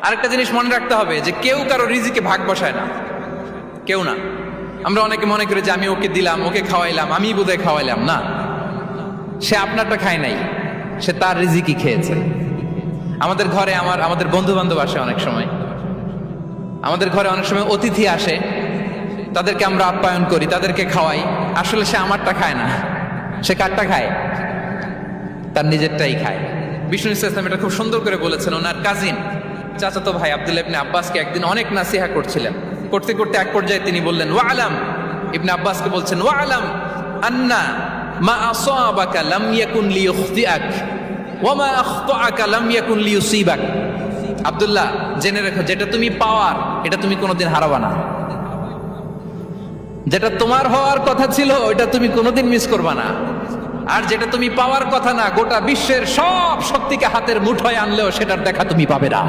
আরেকটা জিনিস মনে রাখতে হবে যে কেউ কারো রিজিকে ভাগ বসায় না, কেউ না। আমরা অনেকে মনে করি যে আমি ওকে দিলাম, ওকে খাওয়াইলাম, আমি বোধহয় খাওয়াইলাম। না, সে আপনারটা খায় নাই, সে তার রিজিকই খেয়েছে। আমাদের ঘরে আমাদের বন্ধু বান্ধব আসে, অনেক সময় আমাদের ঘরে অনেক সময় অতিথি আসে, তাদেরকে আমরা আপ্যায়ন করি, তাদেরকে খাওয়াই। আসলে সে আমারটা খায় না, সে কারটা খায়? তার নিজেরটাই খায়। বিষ্ণু ইসলাম এটা খুব সুন্দর করে বলেছেন। ওনার কাজিন চাচাতো ভাই আব্দুল্লাহ ইবনে আব্বাসকে একদিন অনেক নাসিহা করছিলেন। করতে করতে এক পর্যায়ে তিনি বললেন, ওয়া আলাম, ইবনে আব্বাসকে বলছেন, ওয়া আলাম আন্না মা আসাবাকা লাম ইয়াকুন লিইখতিআক ওয়া মা আখতাআকা লাম ইয়াকুন লিইউসিবাক। আব্দুল্লাহ, জেনে রেখো, যেটা তুমি পাওয়ার এটা তুমি কোনোদিন হারাবা না। যেটা তোমার হওয়ার কথা ছিল ওটা তুমি কোনোদিন মিস করবা না। আর যেটা তুমি পাওয়ার কথা না, গোটা বিশ্বের সব শক্তিকে হাতের মুঠোয় আনলেও সেটার দেখা তুমি পাবে না।